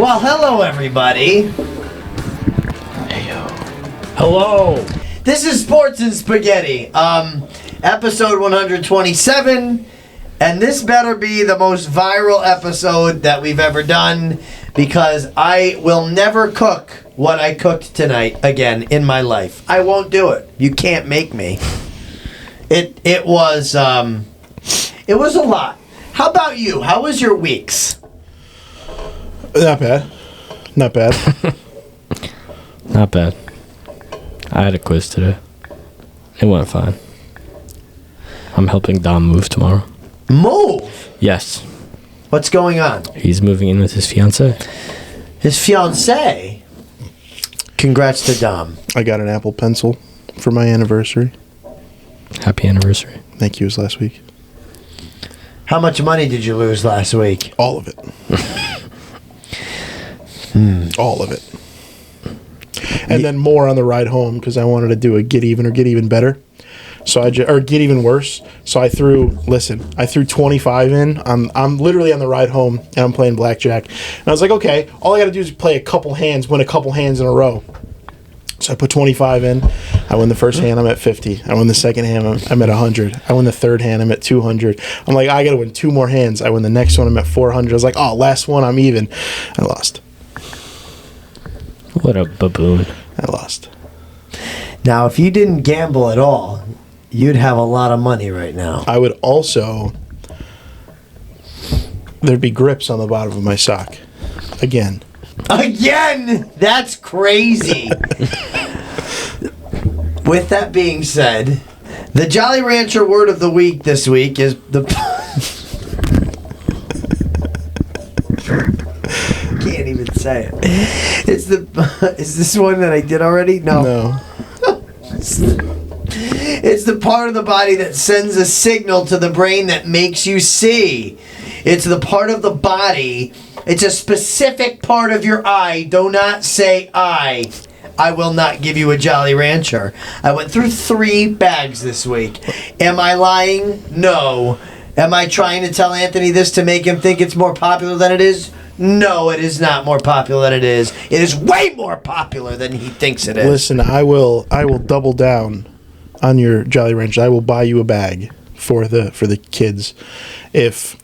Well, hello, everybody. Heyo. Hello. This is Sports and Spaghetti, episode 127, and this better be the most viral episode that we've ever done, because I will never cook what I cooked tonight again in my life. I won't do it. You can't make me. It was a lot. How about you? How was your weeks? Not bad. Not bad. Not bad. I had a quiz today. It went fine. I'm helping Dom move tomorrow. Move? Yes. What's going on? He's moving in with his fiance. His fiancée? Congrats to Dom. I got an Apple Pencil for my anniversary. Happy anniversary. Thank you. It was last week. How much money did you lose last week? All of it. All of it. And then more on the ride home because I wanted to do a get even or get even better. So or get even worse. So I threw 25 in. I'm literally on the ride home and I'm playing blackjack. And I was like, okay, all I got to do is play a couple hands, win a couple hands in a row. So I put 25 in. I win the first hand, I'm at 50. I win the second hand, I'm at 100. I win the third hand, I'm at 200. I'm like, I got to win two more hands. I win the next one, I'm at 400. I was like, oh, last one, I'm even. I lost. What a baboon. I lost. Now, if you didn't gamble at all, you'd have a lot of money right now. I would also... There'd be grips on the bottom of my sock. Again. Again! That's crazy. With that being said, the Jolly Rancher word of the week this week is the... Can't even say it. It's the... Is this one that I did already? No. It's the part of the body that sends a signal to the brain that makes you see. It's the part of the body... It's a specific part of your eye. Do not say I. I will not give you a Jolly Rancher. I went through 3 bags this week. Am I lying? No. Am I trying to tell Anthony this to make him think it's more popular than it is? No, it is not more popular than it is. It is way more popular than he thinks it is. Listen, I will double down on your Jolly Rancher. I will buy you a bag for the kids if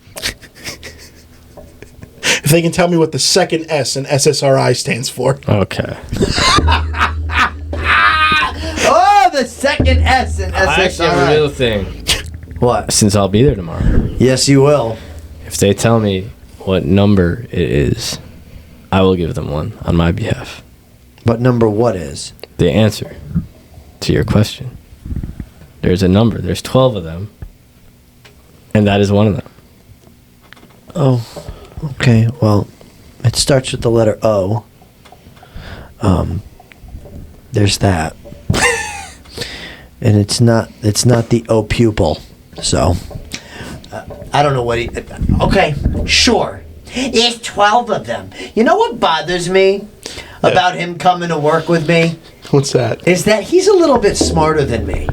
they can tell me what the second S in SSRI stands for. Okay. Oh, the second S in SSRI. I actually have a real thing. What? Since I'll be there tomorrow. Yes, you will. If they tell me what number it is, I will give them one on my behalf. What number what is? The answer to your question. There's a number. There's 12 of them. And that is one of them. Oh, okay. Well, it starts with the letter O. There's that. And it's not the O pupil. So, I don't know what he... Okay, sure. There's 12 of them. You know what bothers me about him coming to work with me? What's that? Is that he's a little bit smarter than me.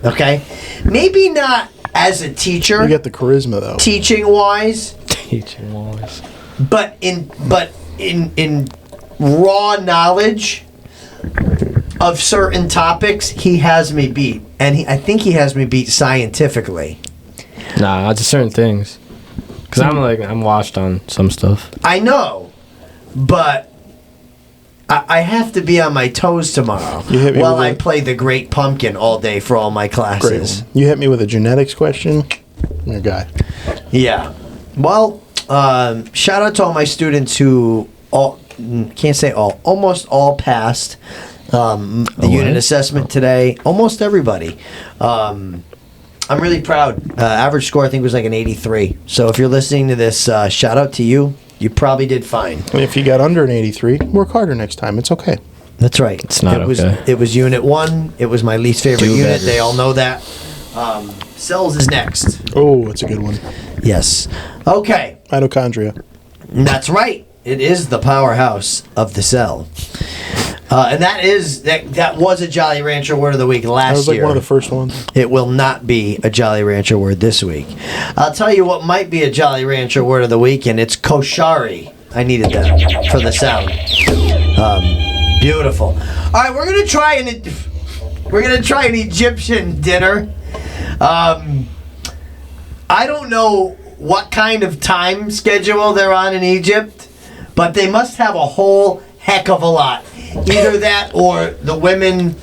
Okay? Maybe not as a teacher. You got the charisma, though. Teaching-wise. Teaching-wise. But in raw knowledge of certain topics, he has me beat. And I think he has me beat scientifically. Nah, just certain things. Because I'm washed on some stuff. I know, but I have to be on my toes tomorrow while I play the Great Pumpkin all day for all my classes. Great. You hit me with a genetics question, you're a guy. Yeah. Well, shout out to all my students who almost all passed the unit assessment today. Almost everybody. I'm really proud. Average score, I think, was like an 83. So if you're listening to this, shout out to you. You probably did fine. And if you got under an 83, work harder next time. It's okay. That's right. It's not okay. It was Unit 1. It was my least favorite unit. Better. They all know that. Cells is next. Oh, that's a good one. Yes. Okay. Mitochondria. That's right. It is the powerhouse of the cell. And that was a Jolly Rancher word of the week last year. That was like one of the first ones. It will not be a Jolly Rancher word this week. I'll tell you what might be a Jolly Rancher word of the week, and it's Koshari. I needed that for the sound. Beautiful. All right, we're gonna try an Egyptian dinner. I don't know what kind of time schedule they're on in Egypt, but they must have a whole heck of a lot. Either that or the women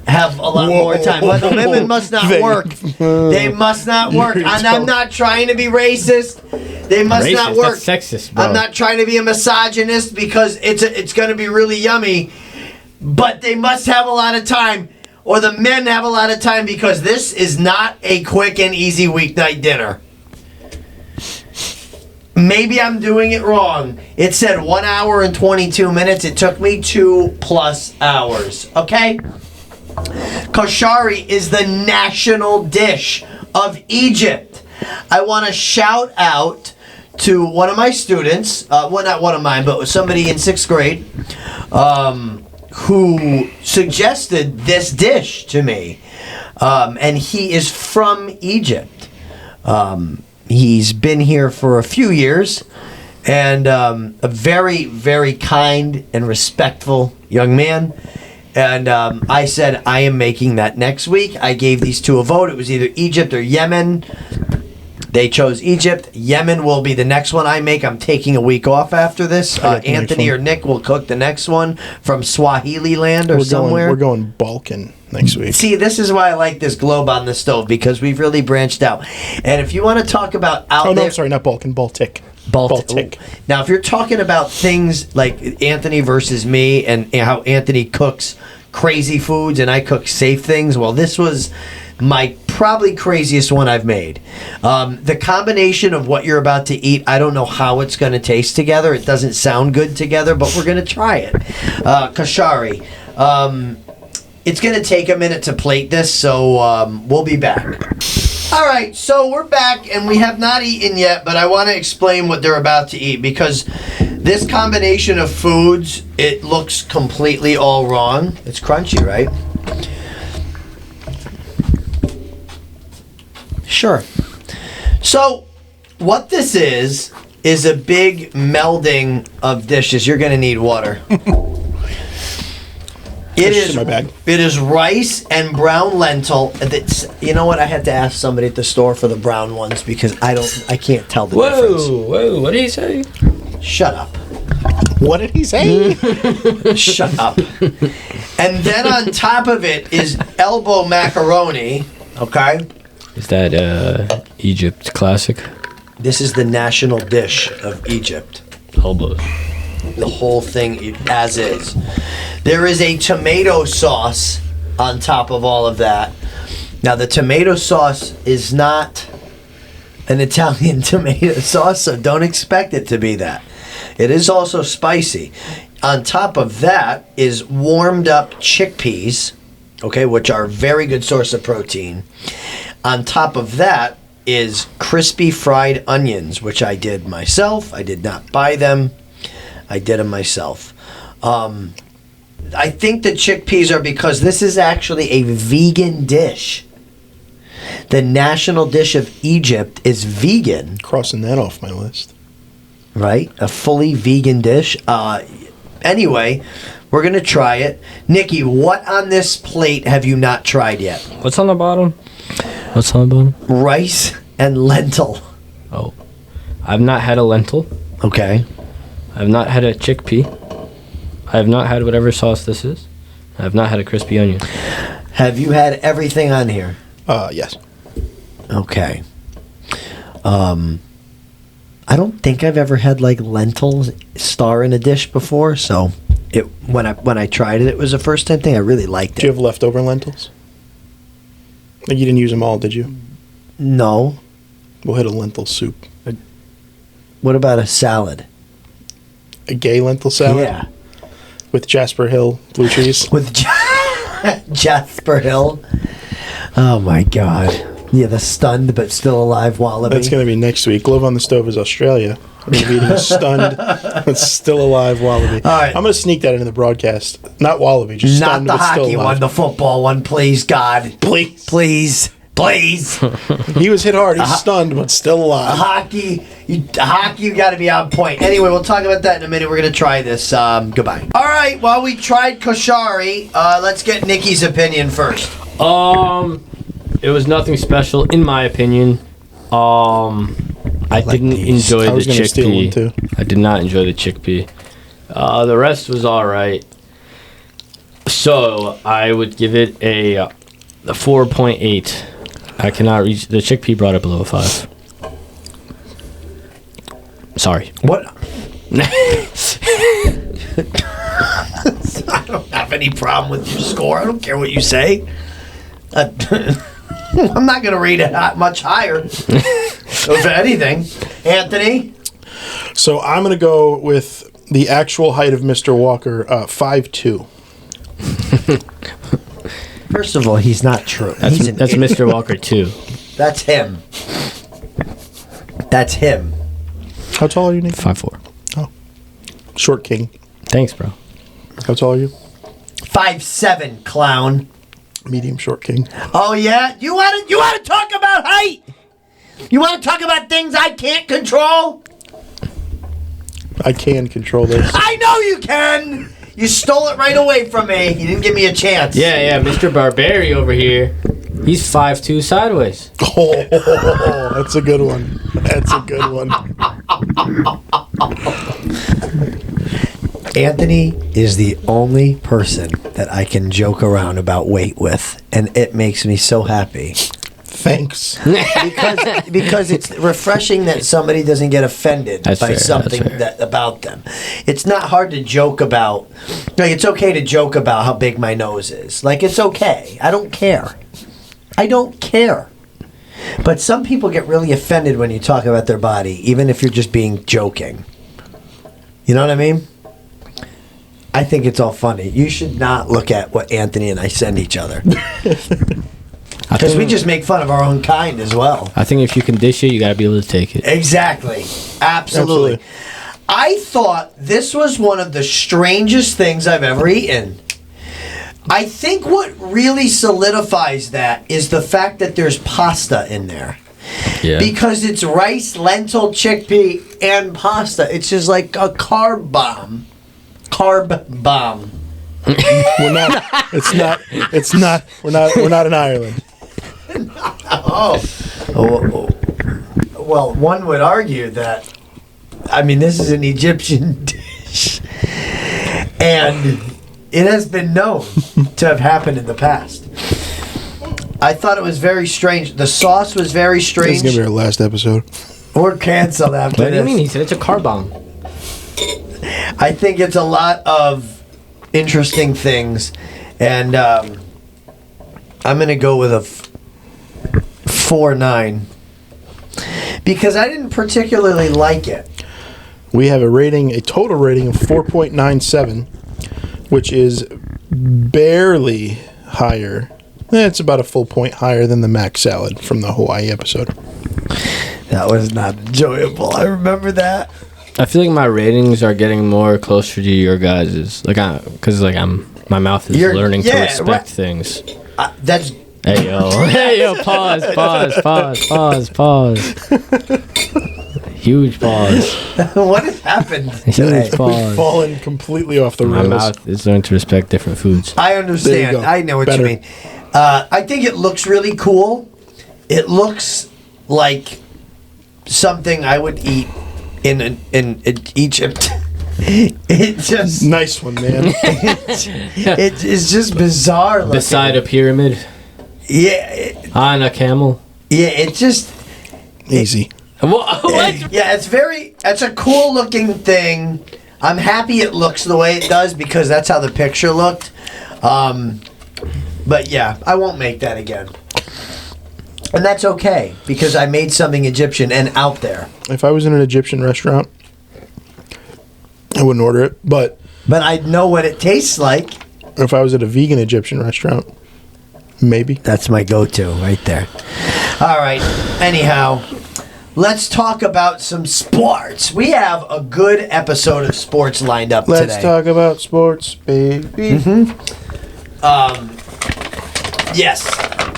have a lot more time. But the women must not work. They must not work. And I'm not trying to be racist. They must not work. That's sexist, bro. I'm not trying to be a misogynist because it's going to be really yummy. But they must have a lot of time. Or the men have a lot of time because this is not a quick and easy weeknight dinner. Maybe I'm doing it wrong. It said 1 hour and 22 minutes. It took me 2+ hours. Okay? Koshari is the national dish of Egypt. I want to shout out to one of my students, well, not one of mine, but somebody in 6th grade, who suggested this dish to me. And he is from Egypt. He's been here for a few years, and a very, very kind and respectful young man. And I said, I am making that next week. I gave these two a vote. It was either Egypt or Yemen. They chose Egypt. Yemen will be the next one I make. I'm taking a week off after this. Anthony or Nick will cook the next one from Swahili land or somewhere. We're going Balkan next week. See, this is why I like this globe on the stove, because we've really branched out. And if you want to talk about out there... Oh, no, I'm sorry, not Balkan, Baltic. Baltic. Now, if you're talking about things like Anthony versus me and how Anthony cooks crazy foods and I cook safe things, well, this was my probably craziest one I've made. The combination of what you're about to eat, I don't know how it's going to taste together. It doesn't sound good together, but we're going to try it. Koshari. It's going to take a minute to plate this, so we'll be back. All right, so we're back, and we have not eaten yet, but I want to explain what they're about to eat, because this combination of foods, it looks completely all wrong. It's crunchy, right? Sure. So, what this is a big melding of dishes. You're going to need water. It is rice and brown lentil. You know what? I had to ask somebody at the store for the brown ones because I can't tell the difference. Whoa, what did he say? Shut up. What did he say? Shut up. And then on top of it is elbow macaroni, okay? Is that Egypt classic? This is the national dish of Egypt. Elbows. The whole thing as is. There is a tomato sauce on top of all of that. Now, the tomato sauce is not an Italian tomato sauce, so don't expect it to be that. It is also spicy. On top of that is warmed up chickpeas, okay, which are a very good source of protein. On top of that is crispy fried onions, which I did myself. I did not buy them. I did them myself. I think the chickpeas are because this is actually a vegan dish. The national dish of Egypt is vegan. Crossing that off my list. Right? A fully vegan dish. Anyway, we're going to try it. Nikki, what on this plate have you not tried yet? What's on the bottom? What's on the bottom? Rice and lentil. Oh. I've not had a lentil. Okay. I've not had a chickpea. I have not had whatever sauce this is. I have not had a crispy onion. Have you had everything on here? Yes. Okay. I don't think I've ever had like lentils star in a dish before, so when I tried it, it was a first time thing. I really liked it. Do you have leftover lentils? Like you didn't use them all, did you? No. We'll hit a lentil soup. What about a salad? A gay lentil salad? Yeah. With Jasper Hill blue cheese? With Jasper Hill? Oh my God. Yeah, the stunned but still alive wallaby. That's going to be next week. Glove on the Stove is Australia. We're going to be eating a stunned but still alive wallaby. All right. I'm going to sneak that into the broadcast. Not wallaby, just not stunned the but still hockey alive. one, the football one, please, God. Please. Please. Please. He was hit hard. He's stunned, but still alive. Hockey, you got to be on point. Anyway, we'll talk about that in a minute. We're going to try this. Goodbye. All right, while we tried Koshari, let's get Nikki's opinion first. It was nothing special, in my opinion. I didn't enjoy the chickpea. I did not enjoy the chickpea. The rest was all right. So I would give it a 4.8. I cannot reach the chickpea. Brought it below a 5. Sorry. What? I don't have any problem with your score. I don't care what you say. I'm not going to rate it much higher. If anything. Anthony? So I'm going to go with the actual height of Mr. Walker, 5'2". First of all, he's not true. That's Mr. Walker too. That's him. That's him. How tall are you, Nick? 5'4". Oh. Short king. Thanks, bro. How tall are you? 5'7", clown. Medium short king. Oh yeah? You want to talk about height? You want to talk about things I can't control? I can control this. I know you can. You stole it right away from me. You didn't give me a chance. Yeah, Mr. Barberi over here. He's 5'2" sideways. Oh, that's a good one. That's a good one. Anthony is the only person that I can joke around about weight with, and it makes me so happy. Thanks. Because it's refreshing that somebody doesn't get offended by something about them. It's not hard to joke about. Like, it's okay to joke about how big my nose is. Like, it's okay. I don't care. I don't care. But some people get really offended when you talk about their body, even if you're just being joking. You know what I mean? I think it's all funny. You should not look at what Anthony and I send each other. Because we just make fun of our own kind as well. I think if you can dish it, you gotta be able to take it. Exactly. Absolutely. I thought this was one of the strangest things I've ever eaten. I think what really solidifies that is the fact that there's pasta in there. Yeah. Because it's rice, lentil, chickpea, and pasta. It's just like a carb bomb. Carb bomb. We're not in Ireland. Oh. Well, one would argue that, I mean, this is an Egyptian dish. And it has been known to have happened in the past. I thought it was very strange. The sauce was very strange. This is going to be our last episode. We're canceled after this. What do you mean? He said it's a carb bomb. I think it's a lot of interesting things. And I'm going to go with a 4.9 because I didn't particularly like it. We have a total rating of 4.97, which is barely higher. It's about a full point higher than the mac salad from the Hawaii episode. That was not enjoyable. I remember that. I feel like my ratings are getting more closer to your guys's. My mouth is learning to respect things. That's. Hey yo, pause. Huge pause. What has happened today? Huge pause. We've fallen completely off the rails. My mouth is learning to respect different foods. I understand. I know what you mean. I think it looks really cool. It looks like something I would eat in Egypt. It just nice one, man. It's just bizarre looking. Beside a pyramid. Yeah. On a camel. Yeah, it just easy. What? Yeah, it's a cool looking thing. I'm happy it looks the way it does because that's how the picture looked. But yeah, I won't make that again. And that's okay because I made something Egyptian and out there. If I was in an Egyptian restaurant, I wouldn't order it, but I'd know what it tastes like. If I was at a vegan Egyptian restaurant, maybe. That's my go-to right there. All right. Anyhow, let's talk about some sports. We have a good episode of sports lined up today. Let's talk about sports, baby. Yes.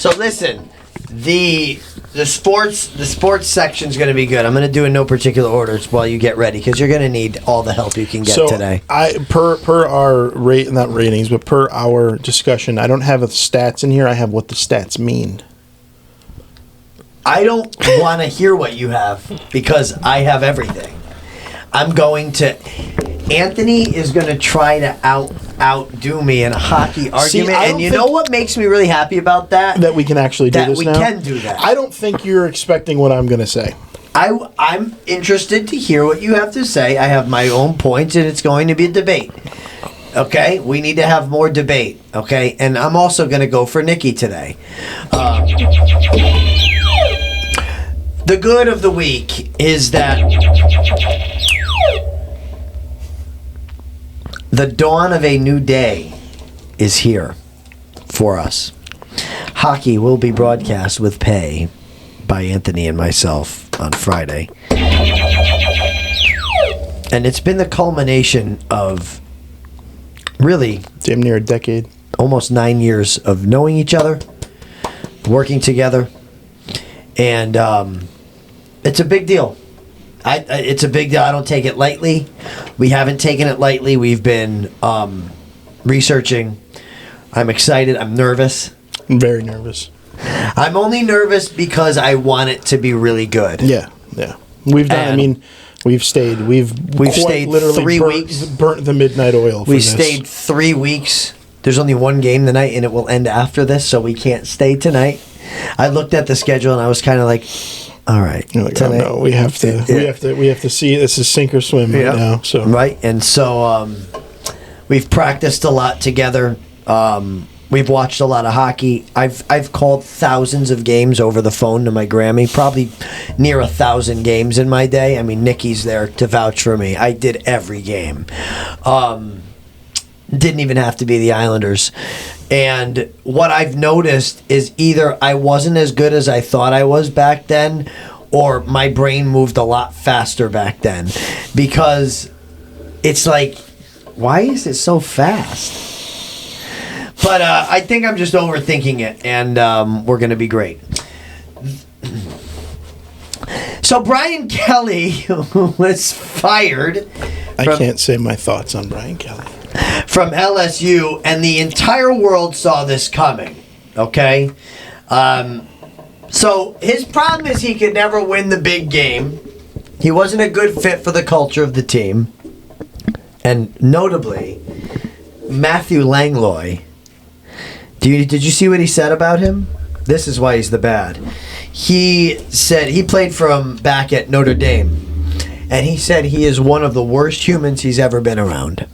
So listen, The sports section is going to be good. I'm going to do in no particular order while you get ready because you're going to need all the help you can get today. Per our not ratings, but per our discussion, I don't have the stats in here. I have what the stats mean. I don't want to hear what you have because I have everything. Anthony is going to try to outdo me in a hockey argument. And you know what makes me really happy about that? That we can actually do this now? That we can do that. I don't think you're expecting what I'm going to say. I'm interested to hear what you have to say. I have my own points, and it's going to be a debate. Okay? We need to have more debate. Okay? And I'm also going to go for Nikki today. The good of the week is that the dawn of a new day is here for us. Hockey will be broadcast with pay by Anthony and myself on Friday. And it's been the culmination of really damn near a decade. Almost 9 years of knowing each other, working together. And it's a big deal. It's a big deal. I don't take it lightly. We haven't taken it lightly. We've been researching. I'm excited. I'm nervous. I'm very nervous. I'm only nervous because I want it to be really good. Yeah. We've done. I mean, we've stayed. We've stayed literally 3 weeks. Burnt the midnight oil. We stayed 3 weeks. There's only one game tonight, and it will end after this, so we can't stay tonight. I looked at the schedule, and I was kind of like, all right. You're like, tonight, oh no, we have to see. This is sink or swim right now. So right, and so we've practiced a lot together. We've watched a lot of hockey. I've called thousands of games over the phone to my Grammy, probably near 1,000 games in my day. I mean, Nikki's there to vouch for me. I did every game. Didn't even have to be the Islanders. And what I've noticed is either I wasn't as good as I thought I was back then, or my brain moved a lot faster back then. Because it's like, why is it so fast? But I think I'm just overthinking it, and we're going to be great. So Brian Kelly was fired. I can't say my thoughts on Brian Kelly. From LSU, and the entire world saw this coming. Okay? So his problem is he could never win the big game. He wasn't a good fit for the culture of the team. And notably, Matthew Langlois. Did you see what he said about him? This is why he's the bad. He said he played from back at Notre Dame. And he said he is one of the worst humans he's ever been around.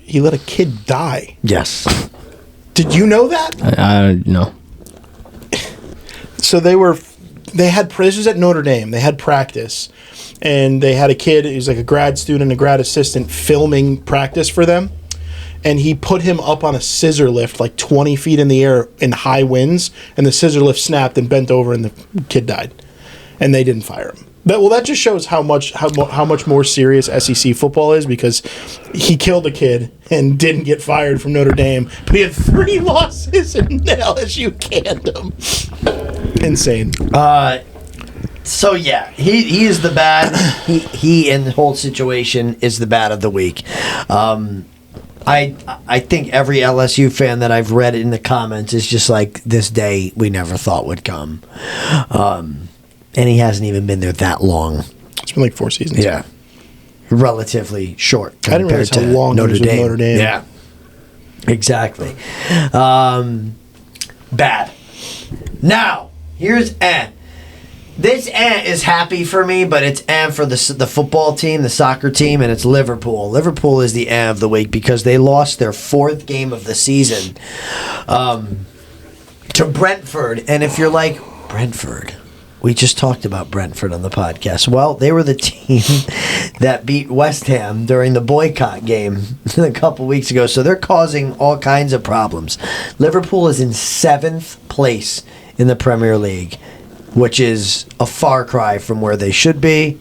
He let a kid die. Yes. Did you know that? No. So they had prisoners at Notre Dame. They had practice, and they had a kid who's like a grad student, a grad assistant, filming practice for them. And he put him up on a scissor lift like 20 feet in the air in high winds, and the scissor lift snapped and bent over, and the kid died. And they didn't fire him. That just shows how much more serious SEC football is, because he killed a kid and didn't get fired from Notre Dame, but he had 3 losses in the LSU tandem. Insane. So yeah, he is the bad. He in the whole situation is the bad of the week. I think every LSU fan that I've read in the comments is just like, this day we never thought would come. And he hasn't even been there that long. It's been like 4 seasons. Yeah. Relatively short. I didn't realize how long he was with Notre Dame. Yeah. Exactly. Bad. Now, here's Ann. This Ann is happy for me, but it's Ann for the football team, the soccer team, and it's Liverpool. Liverpool is the Ann of the week because they lost their 4th game of the season to Brentford. And if you're like, Brentford... We just talked about Brentford on the podcast. Well, they were the team that beat West Ham during the boycott game a couple weeks ago, so they're causing all kinds of problems. Liverpool is in 7th place in the Premier League, which is a far cry from where they should be.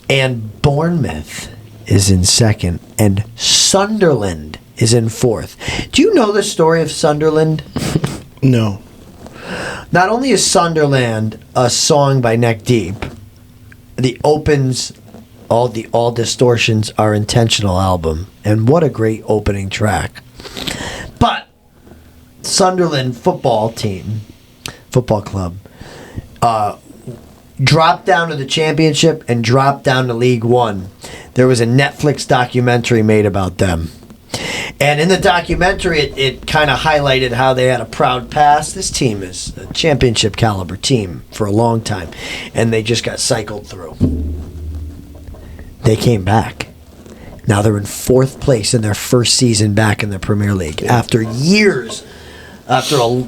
And Bournemouth is in 2nd, and Sunderland is in 4th. Do you know the story of Sunderland? No. Not only is Sunderland a song by Neck Deep, the opens all distortions are intentional album, and what a great opening track. But Sunderland football club, dropped down to the championship and dropped down to League One. There was a Netflix documentary made about them. And in the documentary, it kind of highlighted how they had a proud past. This team is a championship caliber team for a long time. And they just got cycled through. They came back. Now they're in 4th place in their first season back in the Premier League. After a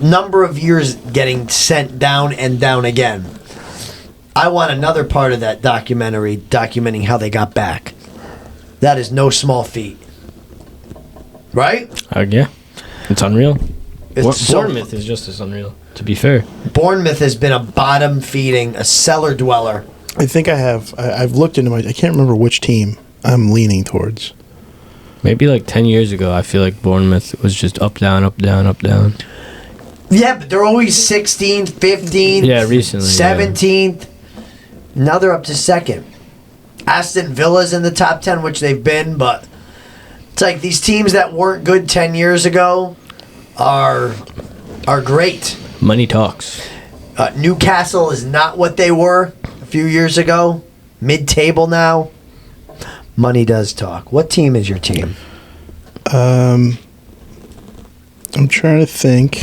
number of years getting sent down and down again. I want another part of that documentary documenting how they got back. That is no small feat. Right? Yeah. It's unreal. So, Bournemouth is just as unreal, to be fair. Bournemouth has been a bottom feeding, a cellar dweller. I think I have. I've looked into I can't remember which team I'm leaning towards. Maybe like 10 years ago, I feel like Bournemouth was just up, down, up, down, up, down. Yeah, but they're always 16th, 15th, Yeah, recently. 17th. Yeah. Now they're up to 2nd. Aston Villa's in the top 10, which they've been, but it's like these teams that weren't good 10 years ago are great. Money talks. Newcastle is not what they were a few years ago. Mid-table now. Money does talk. What team is your team? I'm trying to think.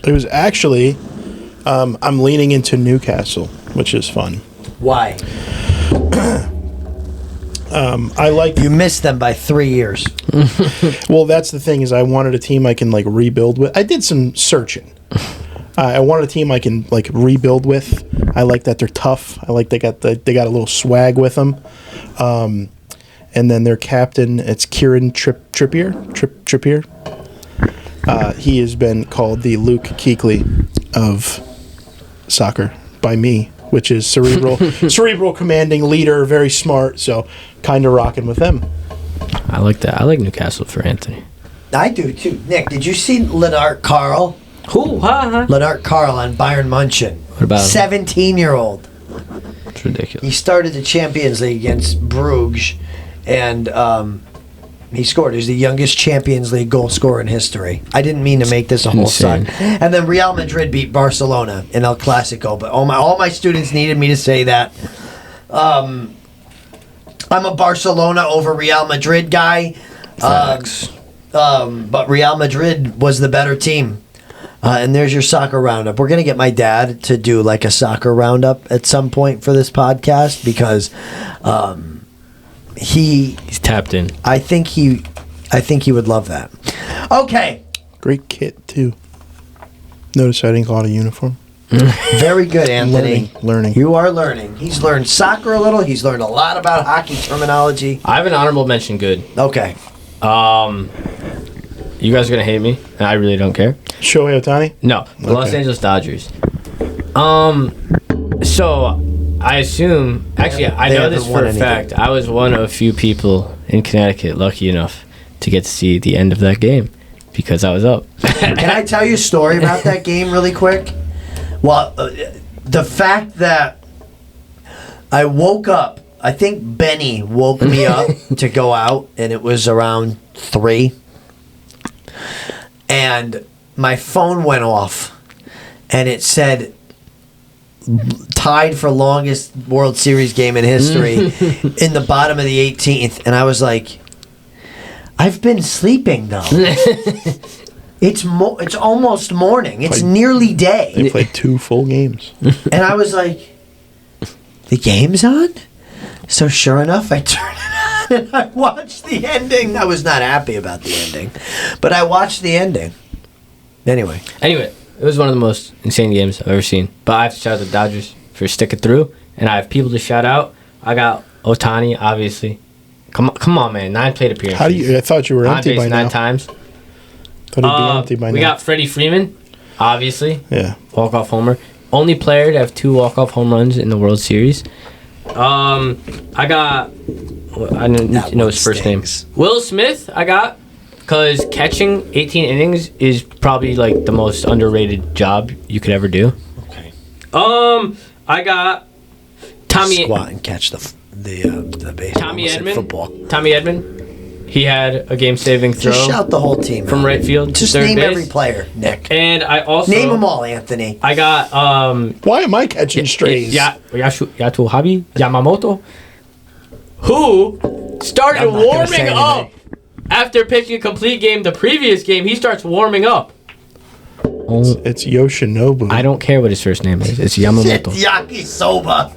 It was actually, I'm leaning into Newcastle, which is fun. Why? I like. You missed them by 3 years. Well, that's the thing is I wanted a team I can like rebuild with. I did some searching. I wanted a team I can like rebuild with. I like that they're tough. I like they got a little swag with them. And then their captain, it's Kieran Trippier. He has been called the Luke Kuechly of soccer by me, which is cerebral commanding leader, very smart. So kind of rocking with them. I like that. I like Newcastle for Anthony. I do too. Nick, did you see Lennart Carl? Who? Lennart Carl on Bayern München. What about him? 17-year-old. It's ridiculous. He started the Champions League against Bruges, and he scored. He's the youngest Champions League goal scorer in history. I didn't mean to make this a whole Insane. side. And then Real Madrid beat Barcelona in El Clasico, but all my students needed me to say that. I'm a Barcelona over Real Madrid guy. Facts. But Real Madrid was the better team. And there's your soccer roundup. We're going to get my dad to do like a soccer roundup at some point for this podcast because he's tapped in. I think he would love that. Okay. Great kit too. Notice I didn't call it a uniform. Very good, Anthony. Learning. You are learning. He's learned soccer a little. He's learned a lot about hockey terminology. I have an honorable mention. Good. Okay. You guys are gonna hate me, and I really don't care. Shohei Ohtani? No, the Los Angeles Dodgers. So I assume, actually, I know this for a fact. I was one of a few people in Connecticut lucky enough to get to see the end of that game because I was up. Can I tell you a story about that game really quick? Well, the fact that I woke up, I think Benny woke me up to go out, and it was around 3. And my phone went off, and it said, tied for longest World Series game in history in the bottom of the 18th. And I was like, I've been sleeping, though. It's almost morning. It's nearly day. They played 2 full games. And I was like, the game's on? So sure enough, I turned it on and I watched the ending. I was not happy about the ending, but I watched the ending. Anyway, it was one of the most insane games I've ever seen. But I have to shout out the Dodgers for sticking through, and I have people to shout out. I got Ohtani, obviously. Come on, man. 9 plate appearances. I thought you were empty by now. 9 times. Thought he'd be empty by now. We got Freddie Freeman, obviously. Yeah. Walk-off homer. Only player to have 2 walk-off home runs in the World Series. I got... I didn't know his first name. Will Smith, I got. Because catching 18 innings is probably like the most underrated job you could ever do. Okay. I got Tommy. Squat and catch the baseball. Tommy Almost like Edman. Football. Tommy Edman. He had a game-saving throw. Just shout the whole team from out. right field. Just third name base. every player, Nick. And I also Name them all, Anthony. I got Why am I catching strays? Yasuhabi Yamamoto, who started I'm not gonna warming say up anything. after pitching a complete game. The previous game, he starts warming up. It's Yoshinobu. I don't care what his first name is. It's Yamamoto. Yakisoba.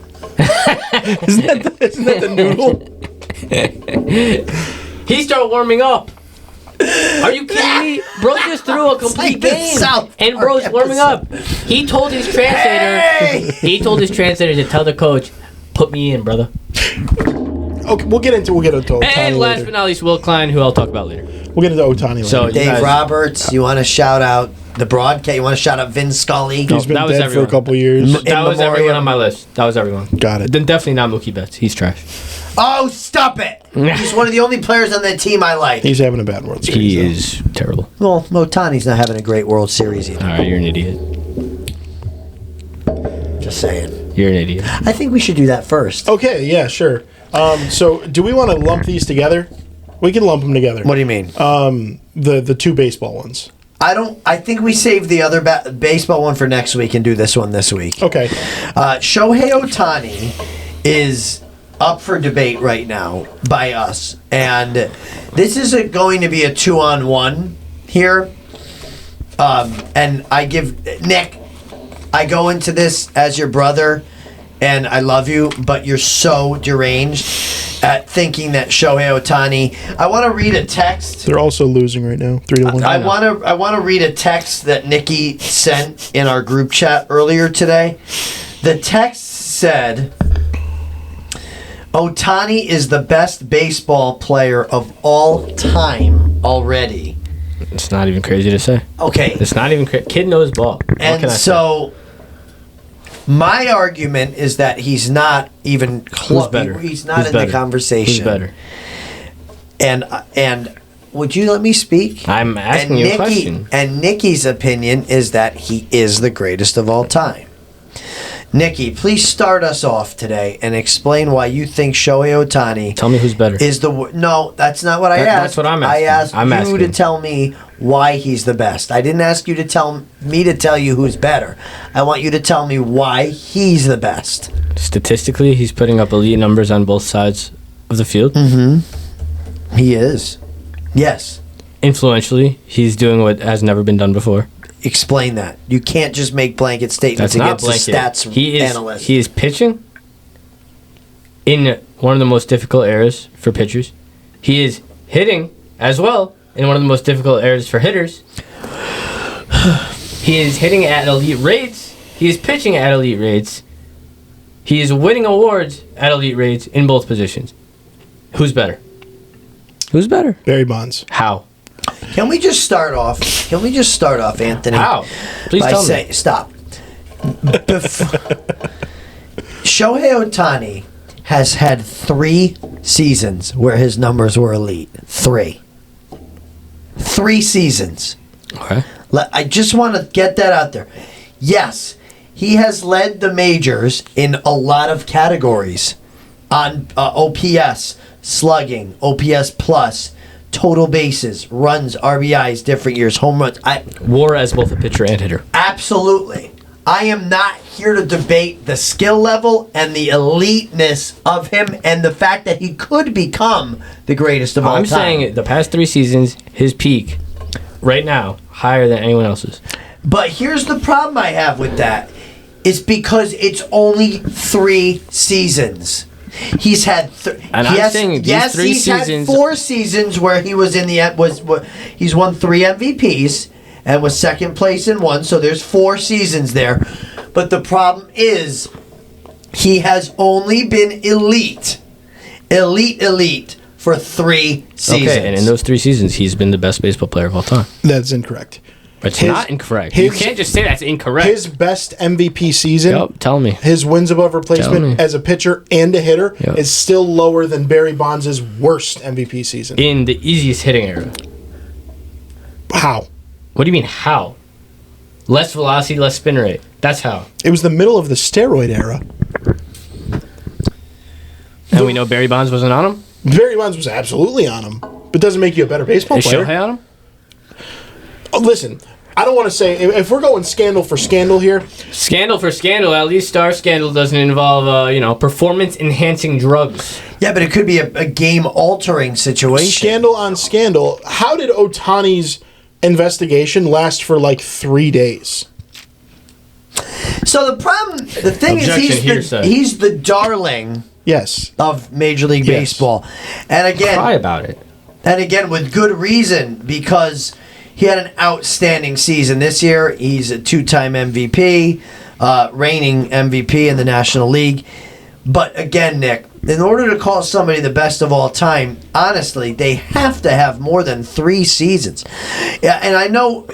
Isn't that the noodle? He started warming up. Are you kidding me? Bro just threw a complete like the game, South and Park bro's warming up. He told his translator. Hey! He told his translator to tell the coach, "Put me in, brother." Okay, we'll get into Ohtani And last later. but not least, Will Klein, who I'll talk about later. We'll get into Ohtani later. So- Dave guys- Roberts, you want to shout out the broadcast? You want to shout out Vin Scully? He's been that was dead everyone. for a couple years. That was everyone memoriam. on my list. That was everyone. Got it. Then definitely not Mookie Betts. He's trash. Oh, stop it! He's one of the only players on that team I like. He's having a bad World Series. He though. is terrible. Well, Motani's not having a great World Series either. All right, you're an idiot. Just saying. You're an idiot. I think we should do that first. Okay, yeah, sure. So, do we want to lump these together? We can lump them together. What do you mean? The two baseball ones. I think we save the other baseball one for next week and do this one this week. Okay. Shohei Ohtani is up for debate right now by us, and this is going to be a 2-on-1 here. And I give Nick. I go into this as your brother, and I love you, but you're so deranged at thinking that Shohei Ohtani. I want to read a text. They're also losing right now, 3-1. I want to read a text that Nikki sent in our group chat earlier today. The text said, "Ohtani is the best baseball player of all time already." It's not even crazy to say. Okay, It's not even crazy. Kid knows ball. What and can I so my argument is that he's not even say? close. Who's better? He's not Who's in better? the conversation. Who's better? And would you let me speak? I'm asking you a question. And Nikki's opinion is that he is the greatest of all time. Nikki, please start us off today and explain why you think Shohei Ohtani Tell me who's better. is the... No, that's not what I asked. That's what I'm asking. I asked I'm you asking. to tell me why he's the best. I didn't ask you to tell me to tell you who's better. I want you to tell me why he's the best. Statistically, he's putting up elite numbers on both sides of the field. He is. Yes. Influentially, he's doing what has never been done before. Explain that. You can't just make blanket statements That's not against blanket. the stats analyst. He is pitching in one of the most difficult eras for pitchers. He is hitting as well in one of the most difficult eras for hitters. He is hitting at elite rates. He is pitching at elite rates. He is winning awards at elite rates in both positions. Who's better? Who's better? Barry Bonds. How? Can we just start off, Anthony? How? Please by tell saying, me. stop. Shohei Ohtani has had 3 seasons where his numbers were elite. 3 seasons. Okay. I just want to get that out there. Yes, he has led the majors in a lot of categories on OPS, slugging, OPS plus, total bases, runs, RBIs, different years, home runs. WAR as both a pitcher and hitter. Absolutely. I am not here to debate the skill level and the eliteness of him and the fact that he could become the greatest of all time. I'm saying the past 3 seasons, his peak, right now, higher than anyone else's. But here's the problem I have with that. It's because it's only 3 seasons. He's had And I'm saying these 3 he's seasons- had 4 seasons where he was in the he's won 3 MVPs and was second place in 1, so there's 4 seasons there. But the problem is he has only been elite for 3 seasons. Okay, and in those 3 seasons, he's been the best baseball player of all time. That's incorrect. It's His- not incorrect. his- You can't just say that's incorrect. His best MVP season, Yup, tell me. his wins above Tell me. replacement as a pitcher and a hitter, Yup. is still lower than Barry Bonds' worst MVP season. In the easiest hitting era. How? What do you mean, how? Less velocity, less spin rate. That's how. It was the middle of the steroid era. And we know Barry Bonds wasn't on him? Barry Bonds was absolutely on him, but doesn't make you a better baseball Is player. Shohei on him? Oh, listen, I don't want to say if we're going scandal for scandal here. Scandal for scandal. At least Star Scandal doesn't involve, performance-enhancing drugs. Yeah, but it could be a game-altering situation. Scandal on scandal. How did Ohtani's investigation last for like 3 days? So the thing Objection is, he's the darling Yes. of Major League Yes. Baseball, and again, Cry about it. and again with good reason, because he had an outstanding season this year. He's a 2-time MVP, reigning MVP in the National League. But again, Nick, in order to call somebody the best of all time, honestly, they have to have more than 3 seasons. Yeah, and I know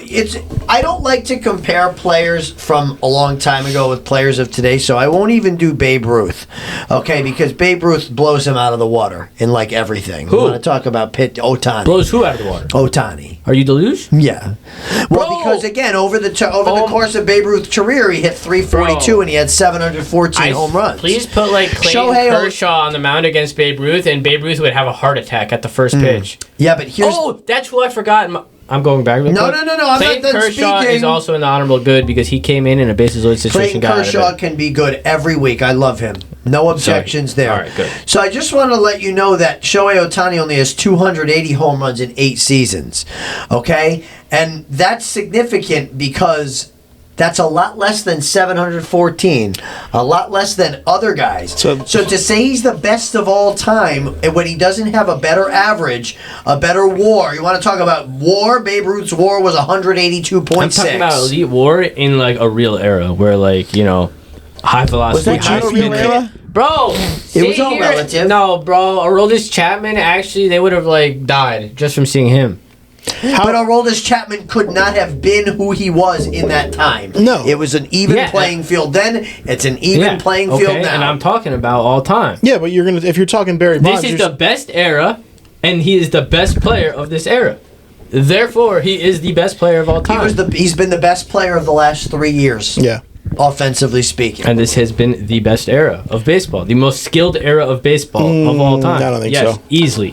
I don't like to compare players from a long time ago with players of today, so I won't even do Babe Ruth, okay? Because Babe Ruth blows him out of the water in like everything. Who? We want to talk about Ohtani. Blows who out of the water? Ohtani. Are you deluge? Yeah. Well, Bro. because again, over the course of Babe Ruth's career, he hit 342 Bro. and he had 714 home runs. Please put Clayton Shohei Kershaw on the mound against Babe Ruth, and Babe Ruth would have a heart attack at the first pitch. Yeah, but here's That's who I forgot. I'm going back. No, I'm Clayton not done Kershaw speaking. is also in the honorable good because he came in a bases loaded situation. Clayton Kershaw can be good every week. I love him. No objections there. All right, good. So I just want to let you know that Shohei Ohtani only has 280 home runs in 8 seasons. Okay? And that's significant because that's a lot less than 714. A lot less than other guys. So to say he's the best of all time when he doesn't have a better average, a better WAR. You want to talk about WAR? Babe Ruth's WAR was 182.6. I'm talking about elite WAR in a real era where high velocity. Was that not a real era? Bro, It was all relative. No, bro, Aroldis Chapman actually they would have died just from seeing him. But Aroldis Chapman could not have been who he was in that time. No. It was an even playing field then. It's an even playing field now. And I'm talking about all time. Yeah, but if you're talking Barry Bonds, This is the best era, and he is the best player of this era. Therefore, he is the best player of all time. He's been the best player of the last 3 years. Yeah. Offensively speaking. And this has been the best era of baseball, the most skilled era of baseball of all time. I don't think yes, so. Easily,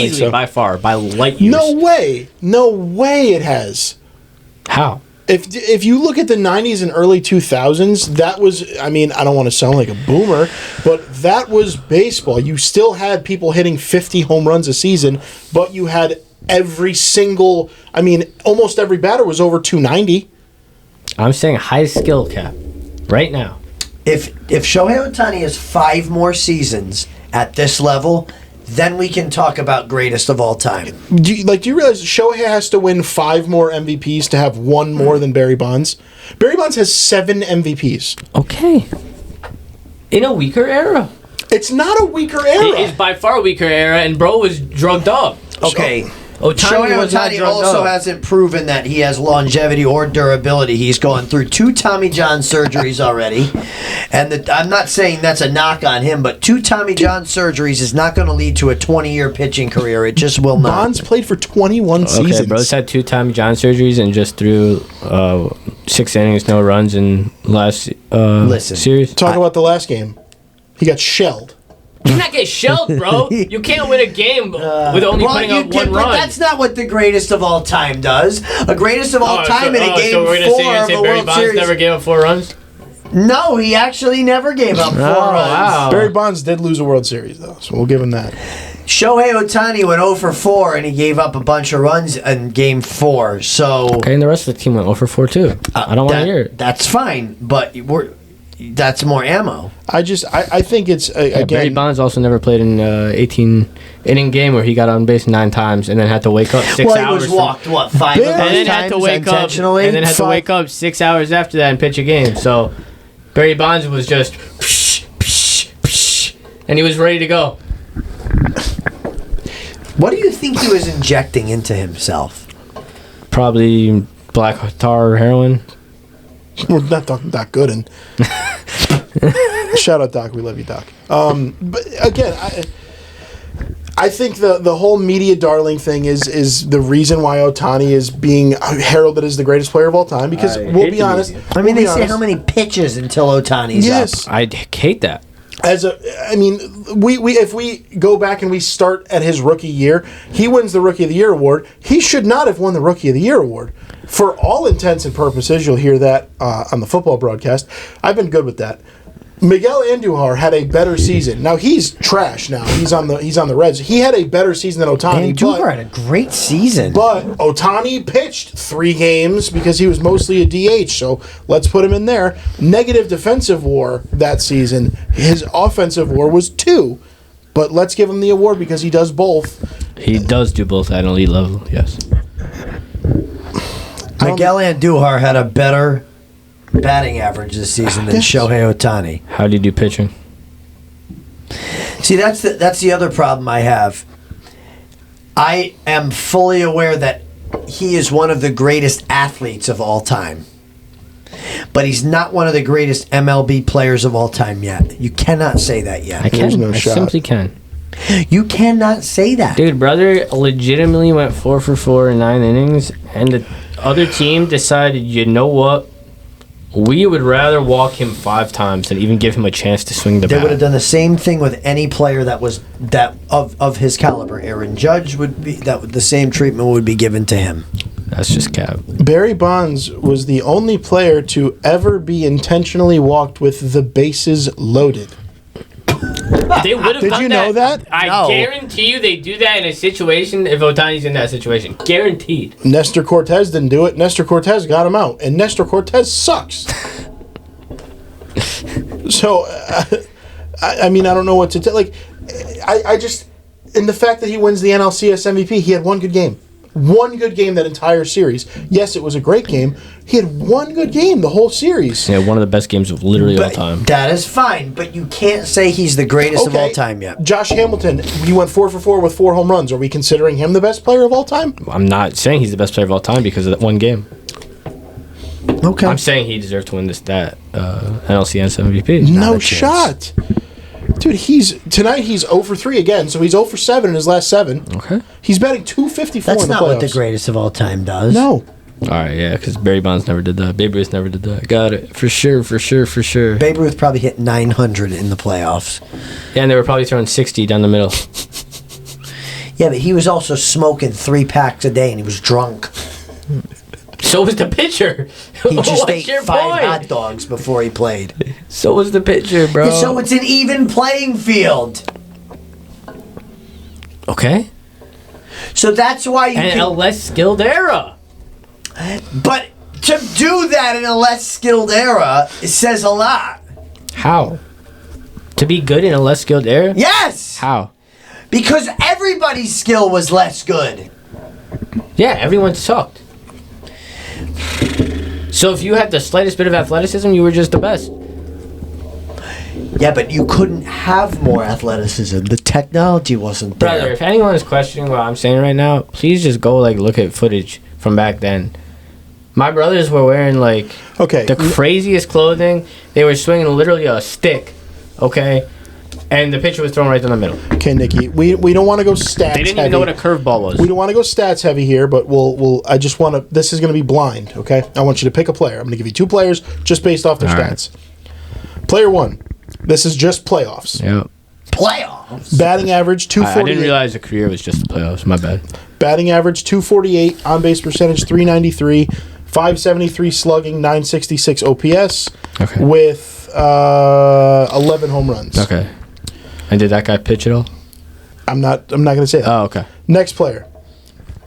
so. by far, by light years. No way it has. How? If you look at the 90s and early 2000s, that was, I don't want to sound like a boomer, but that was baseball. You still had people hitting 50 home runs a season, but you had almost every batter was over 290. I'm saying high skill cap right now. If Shohei Ohtani has 5 more seasons at this level, then we can talk about greatest of all time. Do you realize Shohei has to win 5 more MVPs to have 1 more than Barry Bonds? Barry Bonds has 7 MVPs. Okay. In a weaker era. It's not a weaker era. It is by far a weaker era, and bro was drugged up. Okay. Shohei was not drugged also up. Hasn't proven that he has longevity or durability. He's gone through 2 Tommy John surgeries already. And I'm not saying that's a knock on him, but 2 Tommy John surgeries is not going to lead to a 20-year pitching career. It just will not. Bonds played for 21 seasons. Okay, bro's had 2 Tommy John surgeries and just threw 6 innings, no runs in last series. Talk about the last game. He got shelled. You not get shelled, bro. You can't win a game with only putting up 1 run. But that's not what the greatest of all time does. A greatest of all time in a game so we're gonna 4 say of a Barry World Bonds Series. never gave up 4 runs? No, he actually never gave up 4 runs. Wow. Barry Bonds did lose a World Series, though, so we'll give him that. Shohei Ohtani went 0 for 4, and he gave up a bunch of runs in Game 4. So Okay, and the rest of the team went 0 for 4 too. I don't want to hear it. That's fine, but that's more ammo. I think it's again. Barry Bonds also never played an 18-inning game where he got on base 9 times and then had to wake up 6 Well, hours. he was walked 5 of And those and then times had to wake up intentionally. and then had to wake up 6 hours after that and pitch a game. So Barry Bonds was just and he was ready to go. What do you think he was injecting into himself? Probably black tar heroin. We're not talking Doc Gooden. Shout out Doc, we love you, Doc. But again, I think the whole media darling thing is the reason why Ohtani is being heralded as the greatest player of all time. Because we'll be honest. I mean, they say how many pitches until Ohtani's yes. up. I hate that. If we go back and we start at his rookie year, he wins the Rookie of the Year award. He should not have won the Rookie of the Year award. For all intents and purposes, you'll hear that on the football broadcast. I've been good with that. Miguel Andujar had a better season. Now he's trash. Now he's on the Reds. He had a better season than Ohtani. Andujar had a great season. But Ohtani pitched 3 games because he was mostly a DH. So let's put him in there. Negative defensive WAR that season. His offensive WAR was 2. But let's give him the award because he does both. He does do both at an elite level. Yes. Miguel Andujar had a better batting average this season than Shohei Ohtani. How do you do pitching? See, that's the other problem I have. I am fully aware that he is one of the greatest athletes of all time. But he's not one of the greatest MLB players of all time yet. You cannot say that yet. I simply can. You cannot say that. Dude, brother legitimately went 4 for 4 in 9 innings, and the other team decided, you know what? We would rather walk him 5 times than even give him a chance to swing the bat. They would have done the same thing with any player that was of his caliber. Aaron Judge would be the same treatment would be given to him. That's just cap. Barry Bonds was the only player to ever be intentionally walked with the bases loaded. They would have Did done you know that? I guarantee you they do that in a situation if Ohtani's in that situation. Guaranteed. Nestor Cortez didn't do it. Nestor Cortez got him out. And Nestor Cortez sucks. So, I mean, I don't know what to tell. Like, I just... And the fact that he wins the NLCS MVP, he had one good game. One good game that entire series. Yes, it was a great game. He had one good game the whole series. Yeah, one of the best games of literally all time. That is fine, but you can't say he's the greatest of all time yet. Josh Hamilton, he went 4 for 4 with 4 home runs. Are we considering him the best player of all time? I'm not saying he's the best player of all time because of that one game. Okay. I'm saying he deserved to win NLCS MVP. No shot. Dude, tonight he's 0 for 3 again, so he's 0 for 7 in his last 7. Okay. He's batting 254 That's in the playoffs. not what the greatest of all time does. No. All right, yeah, because Barry Bonds never did that. Babe Ruth never did that. Got it. For sure. Babe Ruth probably hit 900 in the playoffs. Yeah, and they were probably throwing 60 down the middle. Yeah, but he was also smoking 3 packs a day, and he was drunk. So was the pitcher. He just What's ate your 5 point? hot dogs before he played. So was the pitcher, bro. Yeah, so it's an even playing field. Okay. So that's why you And a less skilled era. But to do that in a less skilled era, it says a lot. How? To be good in a less skilled era? Yes! How? Because everybody's skill was less good. Yeah, everyone sucked. So if you had the slightest bit of athleticism, you were just the best. Yeah, but you couldn't have more athleticism. The technology wasn't there. Brother, if anyone is questioning what I'm saying right now, please just go look at footage from back then. My brothers were wearing the craziest clothing. They were swinging literally a stick, okay? And the pitcher was thrown right down the middle. Okay, Nikki, we don't want to go stats They didn't heavy. even know what a curveball was. We don't want to go stats heavy here, but I just want to. This is going to be blind, okay? I want you to pick a player. I'm going to give you 2 players just based off their All stats. Player 1. This is just playoffs. Yeah. Playoffs? Batting average 248. I didn't realize the career was just the playoffs. My bad. Batting average 248, on base percentage 393, 573 slugging, 966 OPS, with 11 home runs. Okay. And did that guy pitch at all? I'm not going to say that. Oh, okay. Next player.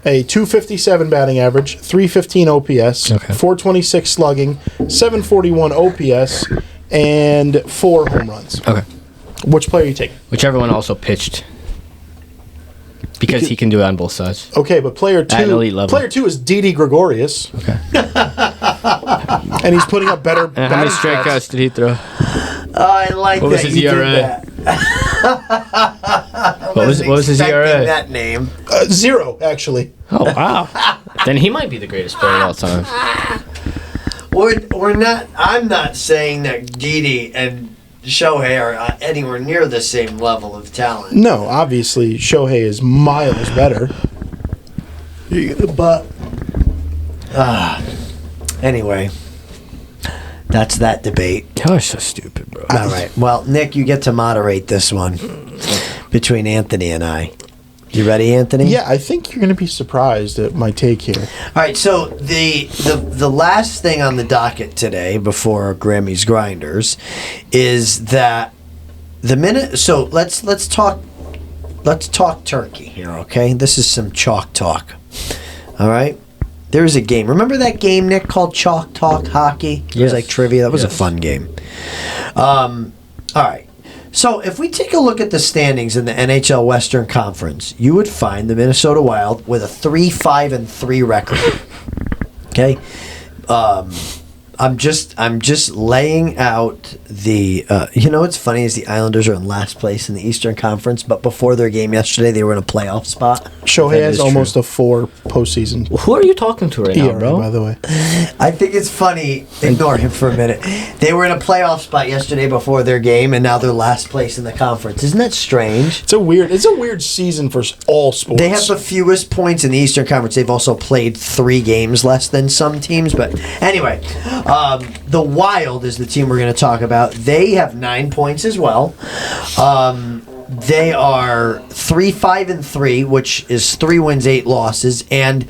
A 257 batting average, 315 OPS, 426 slugging, 741 OPS, and 4 home runs. Okay. Which player are you taking? Whichever one also pitched. Because he can do it on both sides. Okay, but player 2. At an elite level. Player 2 is Didi Gregorius. Okay. And he's putting up better. And how many strikeouts did he throw? Oh, I like What that. was his you did ERA? that. What was his ERA? That name. 0, actually. Oh, wow. Then he might be the greatest player of all time. We're not. I'm not saying that Didi and Shohei are anywhere near the same level of talent. No, obviously Shohei is miles better. But anyway, that's that debate. Y'all are so stupid, bro. All right. Well, Nick, you get to moderate this one between Anthony and I. You ready, Anthony? Yeah, I think you're going to be surprised at my take here. All right. So the last thing on the docket today before Grammy's Grinders is that the minute. So let's talk turkey here. Okay, this is some chalk talk. All right. There was a game. Remember that game, Nick, called Chalk Talk Hockey? It was like trivia. That was a fun game. All right. So if we take a look at the standings in the NHL Western Conference, you would find the Minnesota Wild with a 3-5-3 record. Okay, I'm just laying out the. What's funny is the Islanders are in last place in the Eastern Conference, but before their game yesterday, they were in a playoff spot. Shohei has almost a 4 postseason. Who are you talking to right now, bro? By the way, I think it's funny. Ignore him for a minute. They were in a playoff spot yesterday before their game, and now they're last place in the conference. Isn't that strange? It's a weird season for all sports. They have the fewest points in the Eastern Conference. They've also played 3 games less than some teams, but anyway. The Wild is the team we're going to talk about. They have 9 points as well. They are 3-5-3, which is 3 wins, 8 losses, and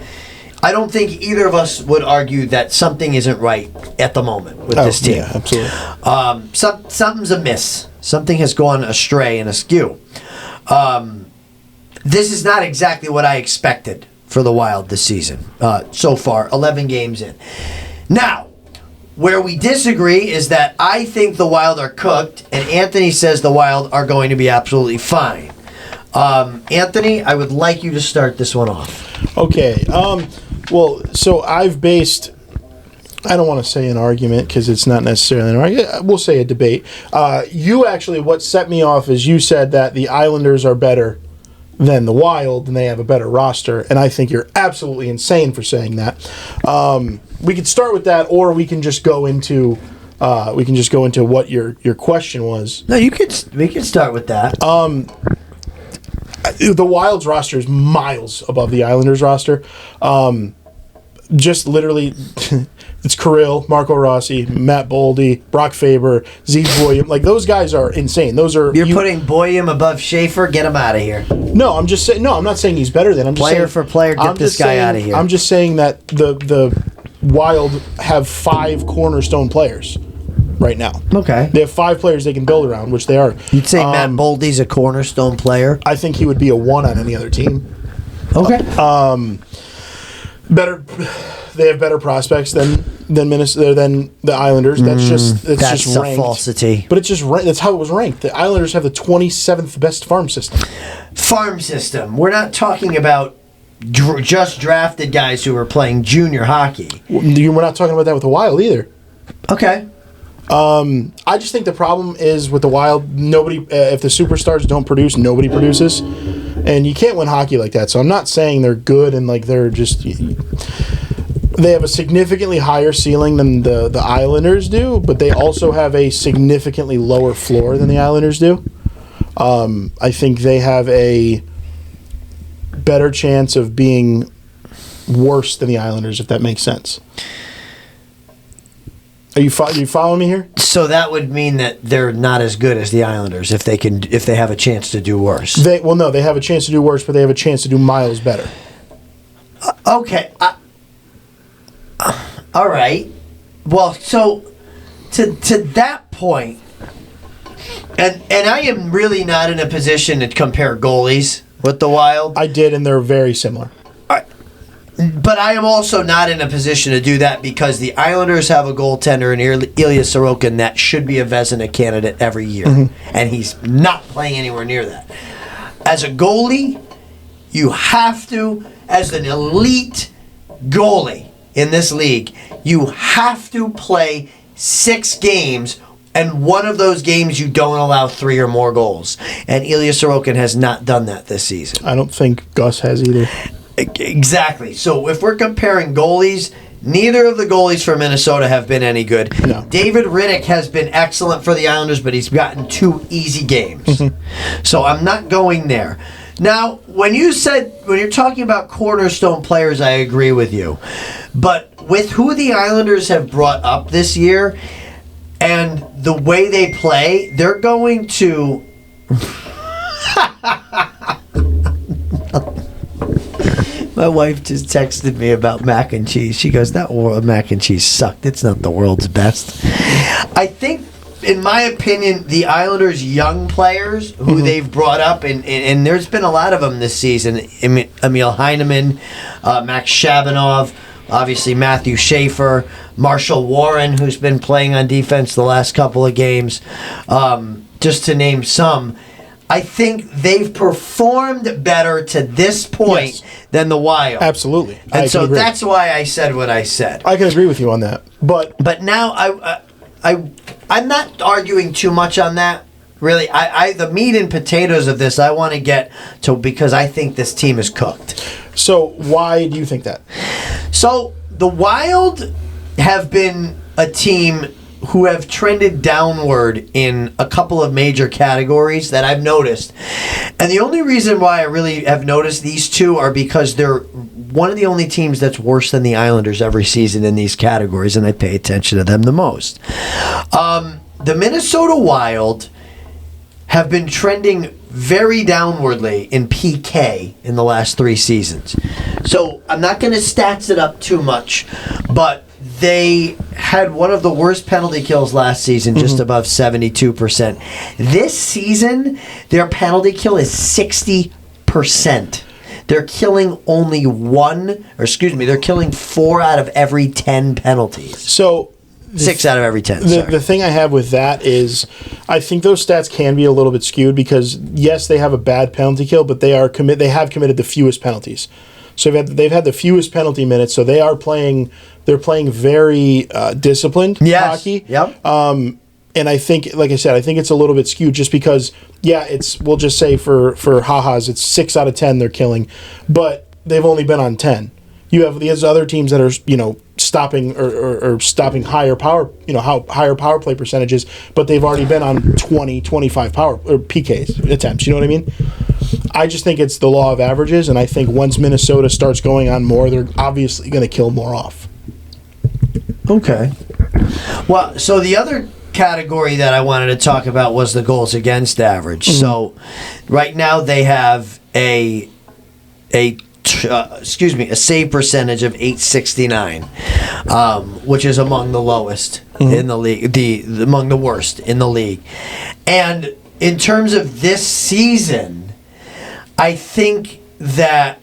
I don't think either of us would argue that something isn't right at the moment with this team. Yeah, absolutely. Something's amiss. Something has gone astray and askew. This is not exactly what I expected for the Wild this season. So far, 11 games in. Now, where we disagree is that I think the Wild are cooked, and Anthony says the Wild are going to be absolutely fine. Anthony, I would like you to start this one off. Okay. Well, so I've based. I don't want to say an argument because it's not necessarily an argument. We'll say a debate. What set me off is you said that the Islanders are better than the Wild and they have a better roster, and I think you're absolutely insane for saying that. We could start with that, or we can just go into what your question was. No, we could start with that. The Wild's roster is miles above the Islanders' roster. Just literally, it's Kirill, Marco Rossi, Matt Boldy, Brock Faber, Zeke Boyum. Like, those guys are insane. You're putting Boyum above Schaefer. Get him out of here. No, I'm just saying. No, I'm not saying he's better than. I'm just player saying, for player. Get this guy out of here. I'm just saying that the Wild have 5 cornerstone players right now. Okay. They have 5 players they can build around, which they are. You'd say Matt Boldy's a cornerstone player? I think he would be a 1 on any other team. Okay. They have better prospects than Minnesota, than the Islanders. That's just a ranked. falsity. But it's just that's how it was ranked. The Islanders have the 27th best farm system. Farm system. We're not talking about just drafted guys who are playing junior hockey. We're not talking about that with the Wild either. Okay. I just think the problem is with the Wild, nobody. If the superstars don't produce, nobody produces, and you can't win hockey like that. So I'm not saying they're good and like they're just. They have a significantly higher ceiling than the Islanders do, but they also have a significantly lower floor than the Islanders do. I think they have a better chance of being worse than the Islanders, if that makes sense. Are you following me here? So that would mean that they're not as good as the Islanders if they have a chance to do worse. They have a chance to do worse, but they have a chance to do miles better. Okay. All right. Well, so to that point, and I am really not in a position to compare goalies with the Wild. I did, and they're very similar. But I am also not in a position to do that because the Islanders have a goaltender in Ilya Sorokin that should be a Vezina candidate every year, and he's not playing anywhere near that. As a goalie, you have to, as an elite goalie in this league, you have to play 6 games, and one of those games you don't allow 3 or more goals. And Ilya Sorokin has not done that this season. I don't think Gus has either. Exactly. So if we're comparing goalies, Neither of the goalies for Minnesota have been any good. No. David Riddick has been excellent for the Islanders, but he's gotten 2 easy games. So I'm not going there. Now, when you're talking about cornerstone players, I agree with you. But with who the Islanders have brought up this year and the way they play, they're going to... My wife just texted me about mac and cheese. She goes, that mac and cheese sucked. It's not the world's best. I think, in my opinion, the Islanders' young players who they've brought up, and there's been a lot of them this season, Emil Heineman, Max Shabanov, obviously Matthew Schaefer, Marshall Warren, who's been playing on defense the last couple of games, just to name some. I think they've performed better to this point than the Wild. Absolutely. And so that's why I said what I said. I can agree with you on that. But now I'm not arguing too much on that. Really, the meat and potatoes of this I want to get to because I think this team is cooked. So why do you think that? So the Wild have been a team who have trended downward in a couple of major categories that I've noticed. And the only reason why I really have noticed these two are because they're one of the only teams that's worse than the Islanders every season in these categories, and I pay attention to them the most. The Minnesota Wild have been trending very downwardly in PK in the last 3 seasons. So I'm not going to stats it up too much, but they had one of the worst penalty kills last season, just above 72%. This season, their penalty kill is 60%. They're killing they're killing 4 out of every 10 penalties. So 6 out of every 10. The thing I have with that is I think those stats can be a little bit skewed because, yes, they have a bad penalty kill, but they have committed the fewest penalties. So they've had the fewest penalty minutes, so they're playing very disciplined hockey. Yep. And I think, like I said, I think it's a little bit skewed just because, we'll just say for ha-has, it's 6 out of 10 they're killing, but they've only been on 10. You have these other teams that are, stopping or stopping higher power play percentages, but they've already been on 20, 25 PKs attempts. You know what I mean? I just think it's the law of averages, and I think once Minnesota starts going on more, they're obviously going to kill more off. Okay. Well, so the other category that I wanted to talk about was the goals against average. So right now they have a save percentage of .869, which is among the lowest in the league, among the worst in the league. And in terms of this season, I think that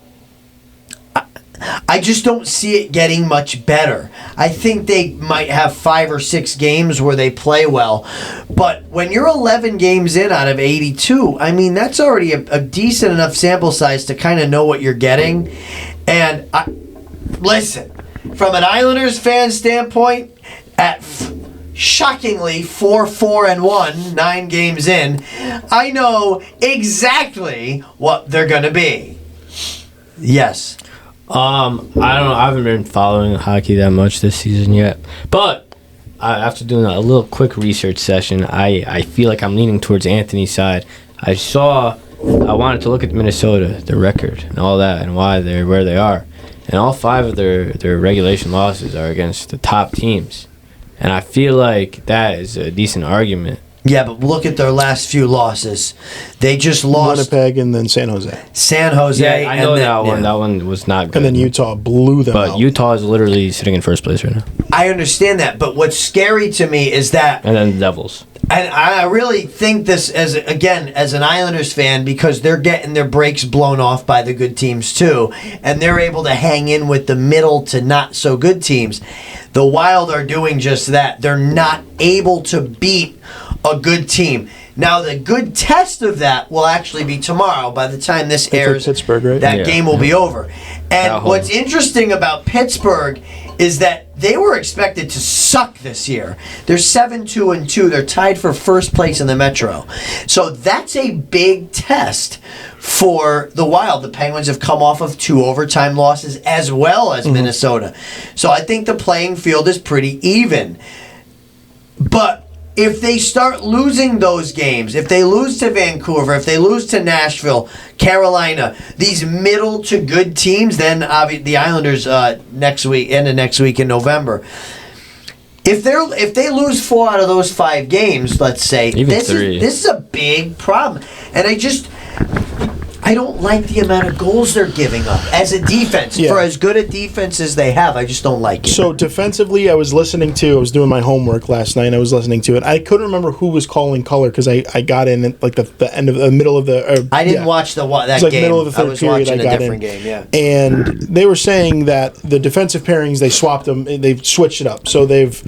I just don't see it getting much better. I think they might have 5 or 6 games where they play well. But when you're 11 games in out of 82, I mean, that's already a decent enough sample size to kind of know what you're getting. And listen, from an Islanders fan standpoint, at shockingly 4-4-1, 9 games in, I know exactly what they're going to be. Yes. I don't know. I haven't been following hockey that much this season yet. But after doing a little quick research session, I feel like I'm leaning towards Anthony's side. I wanted to look at Minnesota, their record, and all that, and why they're where they are. And all 5 of their regulation losses are against the top teams. And I feel like that is a decent argument. Yeah, but look at their last few losses. They just lost Winnipeg and then San Jose. Yeah, I know that one. That one was not good. And then Utah blew them out. But Utah is literally sitting in first place right now. I understand that, but what's scary to me is that... And then the Devils. And I really think this, as an Islanders fan, because they're getting their breaks blown off by the good teams too, and they're able to hang in with the middle to not so good teams. The Wild are doing just that. They're not able to beat a good team. Now, the good test of that will actually be tomorrow. By the time this airs, Pittsburgh, right? that game will be over. And what's interesting about Pittsburgh is that they were expected to suck this year. They're 7-2-2. They're tied for first place in the Metro. So that's a big test for the Wild. The Penguins have come off of 2 overtime losses as well as Minnesota. So I think the playing field is pretty even. But if they start losing those games, if they lose to Vancouver, if they lose to Nashville, Carolina, these middle to good teams, then the Islanders next week in November. If they lose 4 out of those 5 games, let's say, this is a big problem. And I don't like the amount of goals they're giving up as a defense. Yeah. For as good a defense as they have, I just don't like it. So defensively, I was doing my homework last night, and I was listening to it. I couldn't remember who was calling color because I got in at like the middle of the... I didn't watch that game. Middle of the third period, I was watching a different game, yeah. And they were saying that the defensive pairings, they swapped them, they've switched it up. So they've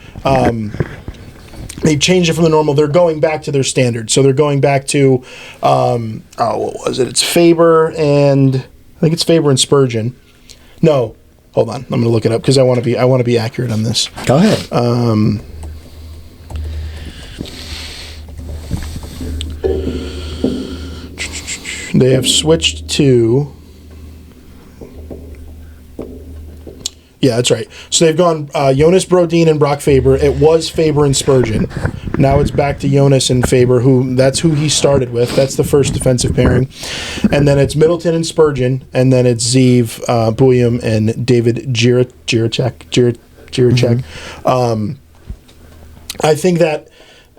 changed it from the normal. They're going back to their standard. So they're going back to, what was it? It's Faber and Spurgeon. No, hold on. I'm going to look it up because I want to be accurate on this. Go ahead. They have switched to. Yeah, that's right. So they've gone Jonas Brodin and Brock Faber. It was Faber and Spurgeon. Now it's back to Jonas and Faber, that's who he started with. That's the first defensive pairing. And then it's Middleton and Spurgeon, and then it's Zeev, Buyum, and David Jiricek. I think that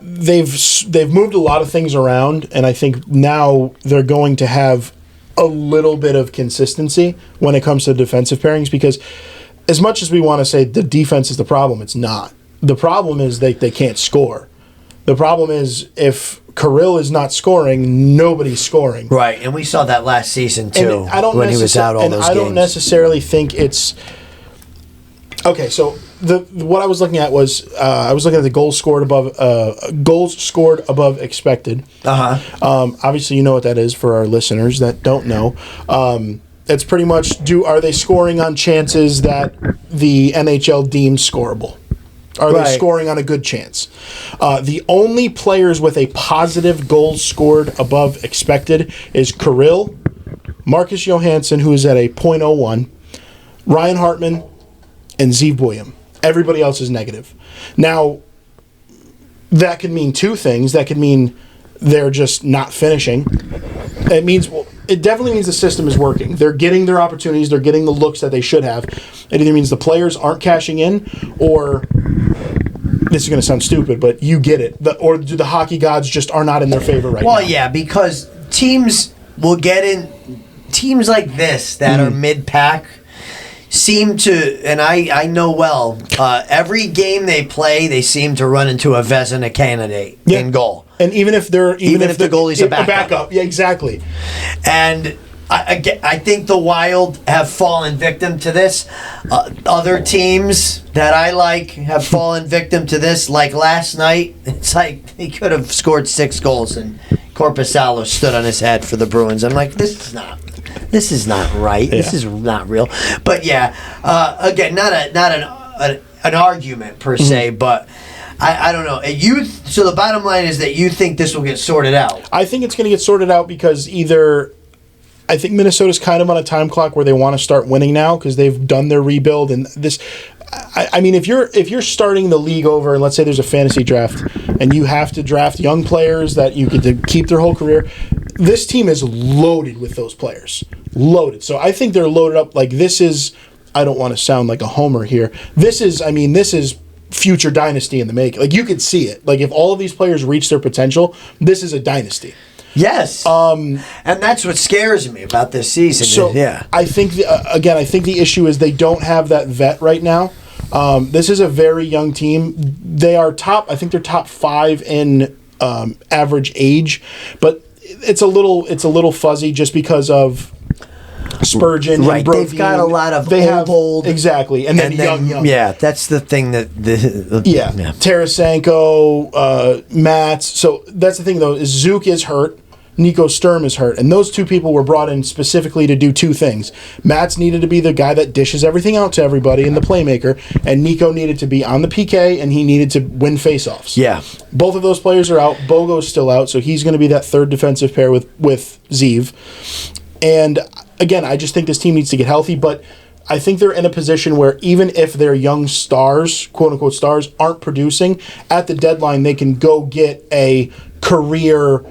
they've moved a lot of things around, and I think now they're going to have a little bit of consistency when it comes to defensive pairings because as much as we want to say the defense is the problem, it's not. The problem is they can't score. The problem is if Kirill is not scoring, nobody's scoring. Right, and we saw that last season too when he was out all those games. I don't necessarily think it's... Okay, so what I was looking at was I was looking at the goals scored above expected. Obviously, you know what that is for our listeners that don't know. It's pretty much are they scoring on chances that the NHL deems scoreable? Are they scoring on a good chance? The only players with a positive goals scored above expected is Kirill, Marcus Johansson, who is at a .01, Ryan Hartman, and Zeev Buyum. Everybody else is negative. Now, that could mean 2 things. That could mean they're just not finishing. It definitely means the system is working. They're getting their opportunities. They're getting the looks that they should have. It either means the players aren't cashing in, or this is going to sound stupid, but you get it. Or the hockey gods just are not in their favor right now. Well, yeah, because teams will get in. Teams like this that are mid-pack seem to, and I know well, every game they play, they seem to run into a Vezina candidate in goal. And even if the goalie's a backup. Yeah, exactly. And I think the Wild have fallen victim to this. Other teams that I like have fallen victim to this. Like last night, it's like they could have scored 6 goals and Korpisalo stood on his head for the Bruins. I'm like, this is not right. Yeah. This is not real. But yeah, again, not an argument per se, but I don't know. So the bottom line is that you think this will get sorted out. I think it's going to get sorted out because I think Minnesota's kind of on a time clock where they want to start winning now because they've done their rebuild and this. I mean, if you're starting the league over, and let's say there's a fantasy draft, and you have to draft young players that you get to keep their whole career, this team is loaded with those players. Loaded. So I think they're loaded up. Like this is, I don't want to sound like a homer here. This is future dynasty in the making. Like you could see it. Like if all of these players reach their potential, this is a dynasty. Yes. And that's what scares me about this season. So yeah. I think the issue is they don't have that vet right now. This is a very young team. They are I think they're top 5 in average age, but it's a little fuzzy just because of Spurgeon and Brodin. They've got a lot of old. Exactly. And then young. Yeah, that's the thing that... Tarasenko, Mats. So that's the thing, though, is Zook is hurt. Nico Sturm is hurt. And those two people were brought in specifically to do two things. Mats needed to be the guy that dishes everything out to everybody and the playmaker, and Nico needed to be on the PK, and he needed to win faceoffs. Yeah. Both of those players are out. Bogo's still out, so he's going to be that third defensive pair with Zeev. And, again, I just think this team needs to get healthy, but I think they're in a position where even if their young stars, quote-unquote stars, aren't producing, at the deadline they can go get a career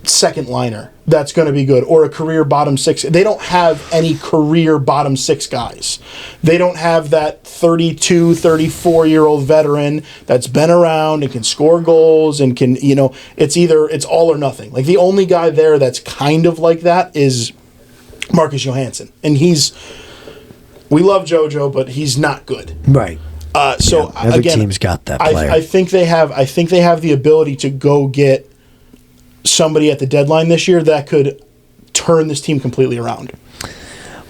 second liner that's going to be good, or a career bottom six. They don't have any career bottom six guys. They don't have that 32, 34-year-old veteran that's been around and can score goals and can, it's all or nothing. Like, the only guy there that's kind of like that is Marcus Johansson. And we love JoJo, but he's not good. Right. Every team's got that player. I think they have the ability to go get somebody at the deadline this year that could turn this team completely around.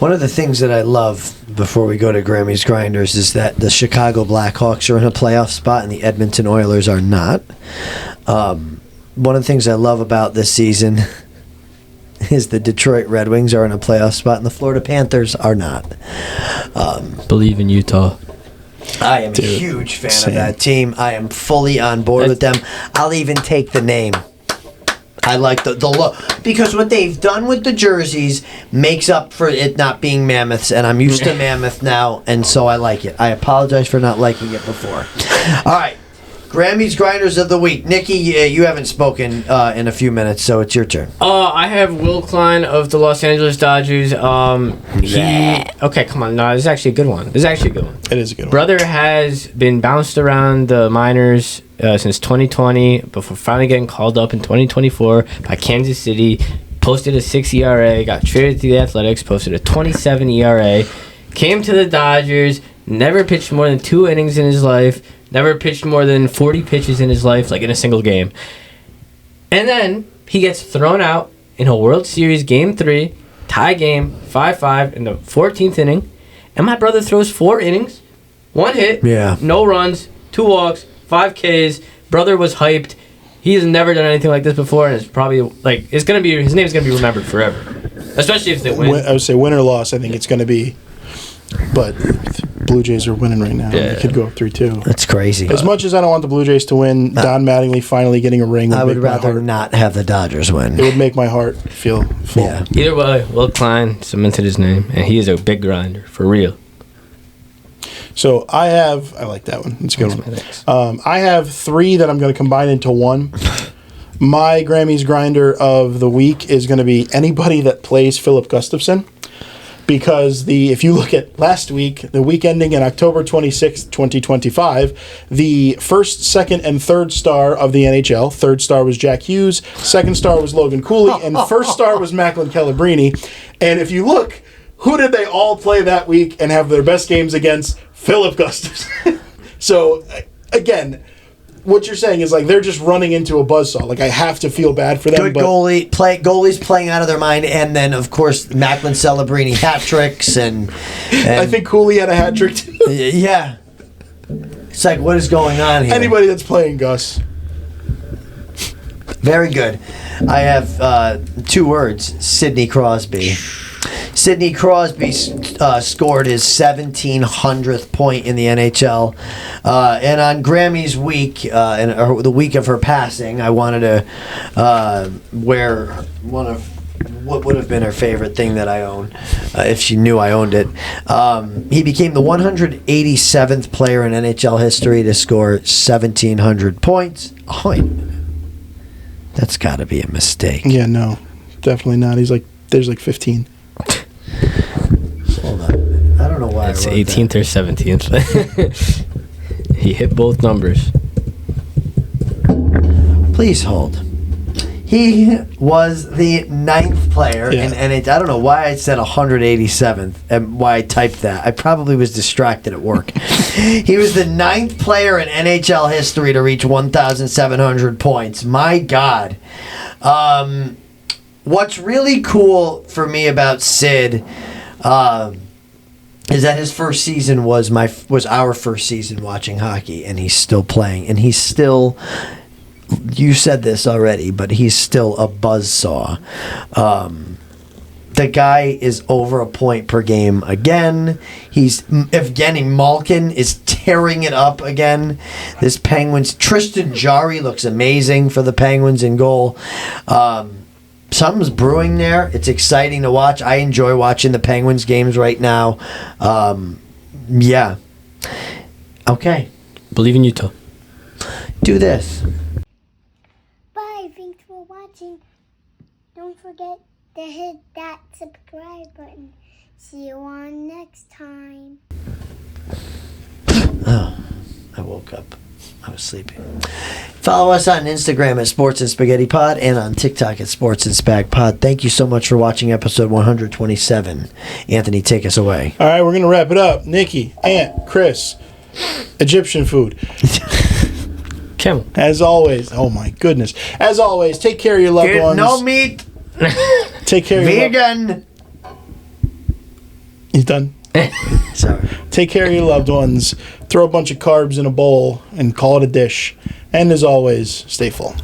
One of the things that I love before we go to Grammy's Grinders is that the Chicago Blackhawks are in a playoff spot and the Edmonton Oilers are not. One of the things I love about this season is the Detroit Red Wings are in a playoff spot and the Florida Panthers are not. Believe in Utah. I am a huge fan of that team. I am fully on board with them. I'll even take the name. I like the look, because what they've done with the jerseys makes up for it not being Mammoths, and I'm used to Mammoth now, and so I like it. I apologize for not liking it before. All right, Grammy's Grinders of the Week. Nikki, you haven't spoken in a few minutes, so it's your turn. I have Will Klein of the Los Angeles Dodgers. Okay, come on. No, this is actually a good one. It is a good one. Brother has been bounced around the minors since 2020 before finally getting called up in 2024 by Kansas City. Posted a 6 ERA, got traded to the Athletics, posted a 27 ERA, came to the Dodgers, never pitched more than 2 innings in his life, never pitched more than 40 pitches in his life, like in a single game. And then he gets thrown out in a World Series Game 3, tie game, 5-5 in the 14th inning. And my brother throws 4 innings, 1 hit, no runs, 2 walks, 5 Ks. Brother was hyped. He has never done anything like this before, and it's probably his name's gonna be remembered forever, especially if they win. I would say win or loss. I think it's gonna be, but Blue Jays are winning right now. Yeah. They could go up 3-2. That's crazy. As much as I don't want the Blue Jays to win, Don Mattingly finally getting a ring. I would rather not have the Dodgers win. It would make my heart feel full. Yeah. Either way, Will Klein cemented his name, and he is a big grinder for real. So I like that one. It's a good one. I have 3 that I'm going to combine into one. My Grammy's Grinder of the week is going to be anybody that plays Philip Gustafson. Because if you look at last week, the week ending in October 26, 2025, the first, second, and third star of the NHL, third star was Jack Hughes, second star was Logan Cooley, and first star was Macklin Calabrini. And if you look, who did they all play that week and have their best games against? Philip Gustafson. So, again, what you're saying is they're just running into a buzzsaw. I have to feel bad for them. Good goalies playing out of their mind, and then of course Macklin Celebrini hat tricks and I think Cooley had a hat trick too. Yeah, it's what is going on here? Anybody that's playing Gus. Very good. I have 2 words: Sidney Crosby. Sidney Crosby scored his 1700th point in the NHL. And on Grammy's week, the week of her passing, I wanted to wear one of what would have been her favorite thing that I own, if she knew I owned it. He became the 187th player in NHL history to score 1,700 points. Oh, that's got to be a mistake. Yeah, no, definitely not. There's 15. Hold on. I don't know why. It's 18th or 17th. He hit both numbers. Please hold. He was the 9th player in NHL. I don't know why I said 187th and why I typed that. I probably was distracted at work. He was the 9th player in NHL history to reach 1,700 points. My God. What's really cool for me about Sid is that his first season was our first season watching hockey, and he's still playing, and he's still you said this already, but he's still a buzzsaw. The guy is over a point per game again. Evgeny Malkin is tearing it up again. This Penguins, Tristan Jarry looks amazing for the Penguins in goal. Something's brewing there. It's exciting to watch. I enjoy watching the Penguins games right now. Yeah. Okay. Believe in Utah. Do this. Bye. Thanks for watching. Don't forget to hit that subscribe button. See you on next time. Oh, I woke up. I was sleeping. Follow us on Instagram at Sports and Spaghetti Pod and on TikTok at Sports and Spag Pod. Thank you so much for watching episode 127. Anthony, take us away. All right, we're going to wrap it up. Nikki, Aunt, Chris, Egyptian food. Camel. As always, oh my goodness. As always, take care of your loved ones. No meat. Take care of your Vegan. He's done. Sorry. Take care of your loved ones. Throw a bunch of carbs in a bowl and call it a dish. And as always, stay full.